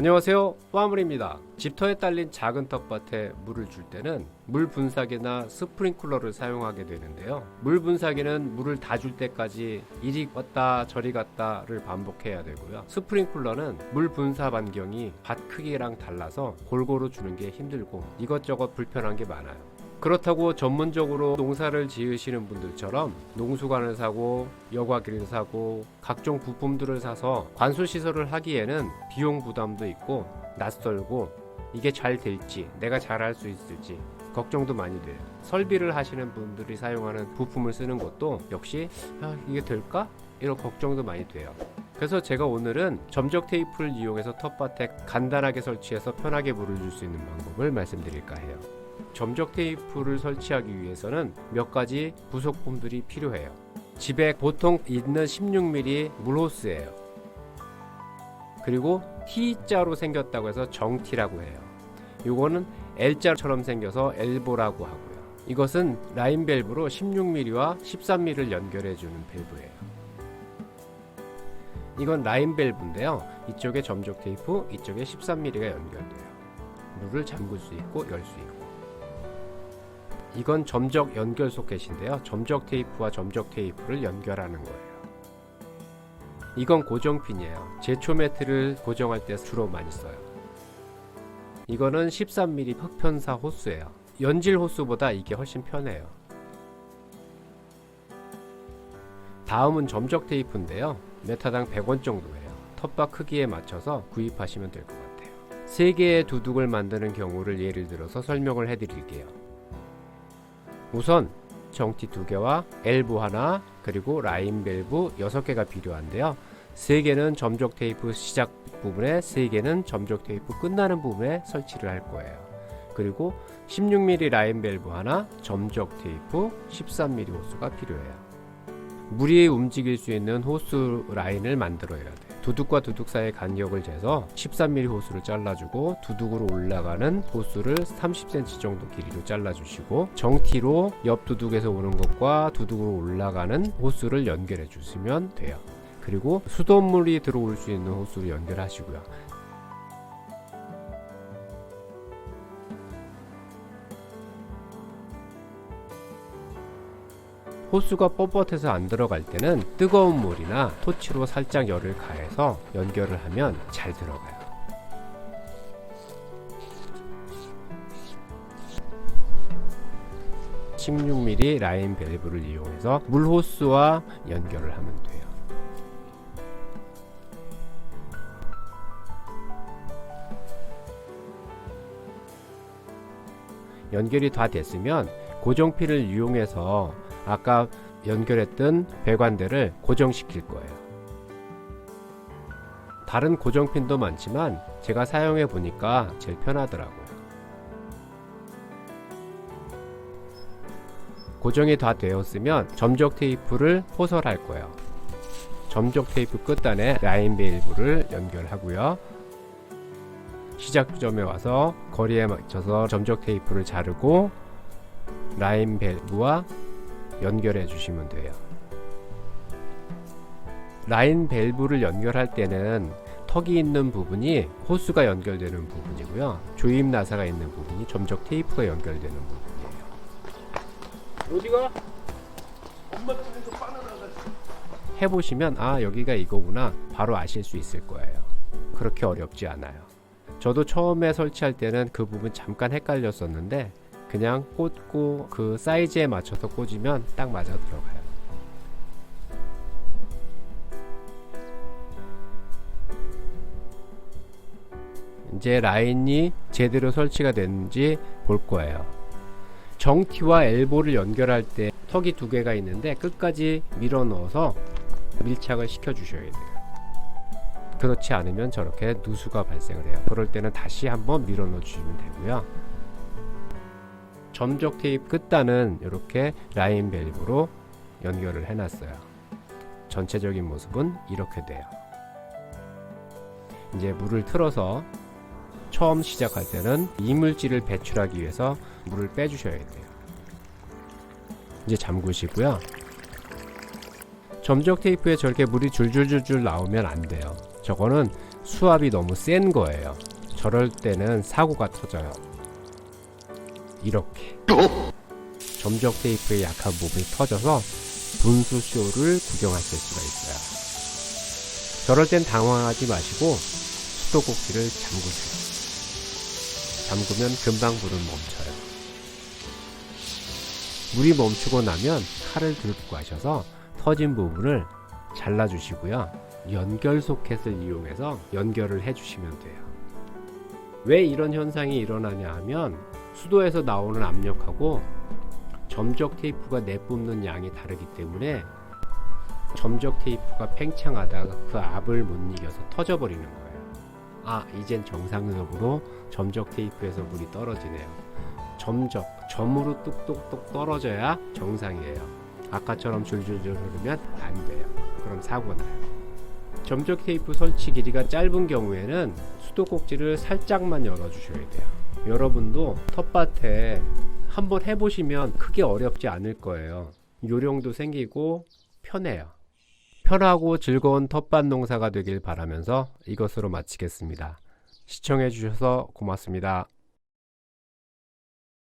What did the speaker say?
안녕하세요, 화물입니다. 집터에 딸린 작은 텃밭에 물을 줄 때는 물 분사기나 스프링클러를 사용하게 되는데요. 물 분사기는 물을 다 줄 때까지 이리 왔다 저리 갔다를 반복해야 되고요. 스프링클러는 물 분사 반경이 밭 크기랑 달라서 골고루 주는 게 힘들고 이것저것 불편한 게 많아요. 그렇다고 전문적으로 농사를 지으시는 분들처럼 농수관을 사고 여과기를 사고 각종 부품들을 사서 관수시설을 하기에는 비용 부담도 있고 낯설고 이게 잘 될지 내가 잘할 수 있을지 걱정도 많이 돼요. 설비를 하시는 분들이 사용하는 부품을 쓰는 것도 역시 이게 될까? 이런 걱정도 많이 돼요. 그래서 제가 오늘은 점적 테이프를 이용해서 텃밭에 간단하게 설치해서 편하게 물을 줄 수 있는 방법을 말씀드릴까 해요. 점적 테이프를 설치하기 위해서는 몇 가지 부속품들이 필요해요. 집에 보통 있는 16mm 물호스예요. 그리고 T자로 생겼다고 해서 정티라고 해요. 이거는 L자처럼 생겨서 엘보라고 하고요. 이것은 라인 밸브로 16mm와 13mm를 연결해 주는 밸브예요. 이건 라인 밸브인데요. 이쪽에 점적 테이프, 이쪽에 13mm가 연결돼요. 물을 잠글 수 있고 열 수 있고. 이건 점적 연결 소켓인데요. 점적 테이프와 점적 테이프를 연결하는 거예요. 이건 고정핀이에요. 제초 매트를 고정할 때 주로 많이 써요. 이거는 13mm 흑편사 호스예요. 연질 호스보다 이게 훨씬 편해요. 다음은 점적 테이프인데요. 메타당 100원 정도예요. 텃밭 크기에 맞춰서 구입하시면 될 것 같아요. 3개의 두둑을 만드는 경우를 예를 들어서 설명을 해드릴게요. 우선 정티 2개와 엘보 하나 그리고 라인 밸브 6개가 필요한데요. 3개는 점적 테이프 시작 부분에 3개는 점적 테이프 끝나는 부분에 설치를 할 거예요. 그리고 16mm 라인 밸브 하나, 점적 테이프 13mm 호스가 필요해요. 물이 움직일 수 있는 호스 라인을 만들어야 돼요. 두둑과 두둑 사이의 간격을 재서 13mm 호스를 잘라주고 두둑으로 올라가는 호스를 30cm 정도 길이로 잘라주시고 정티로 옆 두둑에서 오는 것과 두둑으로 올라가는 호스를 연결해 주시면 돼요. 그리고 수돗물이 들어올 수 있는 호스를 연결하시고요. 호스가 뻣뻣해서 안 들어갈 때는 뜨거운 물이나 토치로 살짝 열을 가해서 연결을 하면 잘 들어가요. (16mm) 라인 밸브를 이용해서 물 호스와 연결을 하면 돼요. 연결이 다 됐으면 고정핀을 이용해서 아까 연결했던 배관대를 고정시킬 거예요. 다른 고정핀도 많지만 제가 사용해 보니까 제일 편하더라고요. 고정이 다 되었으면 점적 테이프를 포설할 거예요. 점적 테이프 끝단에 라인 밸브를 연결하고요. 시작 지점에 와서 거리에 맞춰서 점적 테이프를 자르고 라인 밸브와 연결해 주시면 돼요. 라인 밸브를 연결할 때는 턱이 있는 부분이 호스가 연결되는 부분이고요. 조임 나사가 있는 부분이 점적 테이프가 연결되는 부분이에요. 어디가? 엄마 집에서 바나나가 해보시면 여기가 이거구나 바로 아실 수 있을 거예요. 그렇게 어렵지 않아요. 저도 처음에 설치할 때는 그 부분 잠깐 헷갈렸었는데 그냥 꽂고 그 사이즈에 맞춰서 꽂으면 딱 맞아 들어가요. 이제 라인이 제대로 설치가 됐는지 볼 거예요. 정티와 엘보를 연결할 때 턱이 2개가 있는데 끝까지 밀어 넣어서 밀착을 시켜 주셔야 돼요. 그렇지 않으면 저렇게 누수가 발생을 해요. 그럴 때는 다시 한번 밀어 넣어 주시면 되고요. 점적 테이프 끝단은 이렇게 라인 밸브로 연결을 해놨어요. 전체적인 모습은 이렇게 돼요. 이제 물을 틀어서 처음 시작할 때는 이물질을 배출하기 위해서 물을 빼주셔야 돼요. 이제 잠그시고요. 점적 테이프에 저렇게 물이 줄줄줄줄 나오면 안 돼요. 저거는 수압이 너무 센 거예요. 저럴 때는 사고가 터져요. 이렇게 점적 테이프의 약한 부분이 터져서 분수쇼를 구경하실 수가 있어요. 저럴 땐 당황하지 마시고 수도꼭지를 잠그세요. 잠그면 금방 불은 멈춰요. 물이 멈추고 나면 칼을 들고 가셔서 터진 부분을 잘라주시고요. 연결 소켓을 이용해서 연결을 해주시면 돼요. 왜 이런 현상이 일어나냐 하면 수도에서 나오는 압력하고 점적 테이프가 내뿜는 양이 다르기 때문에 점적 테이프가 팽창하다가 그 압을 못 이겨서 터져버리는 거예요. 아, 이젠 정상적으로 점적 테이프에서 물이 떨어지네요. 점으로 뚝뚝뚝 떨어져야 정상이에요. 아까처럼 줄줄줄 흐르면 안 돼요. 그럼 사고 나요. 점적 테이프 설치 길이가 짧은 경우에는 수도꼭지를 살짝만 열어주셔야 돼요. 여러분도 텃밭에 한번 해보시면 크게 어렵지 않을 거예요. 요령도 생기고 편해요. 편하고 즐거운 텃밭 농사가 되길 바라면서 이것으로 마치겠습니다. 시청해 주셔서 고맙습니다.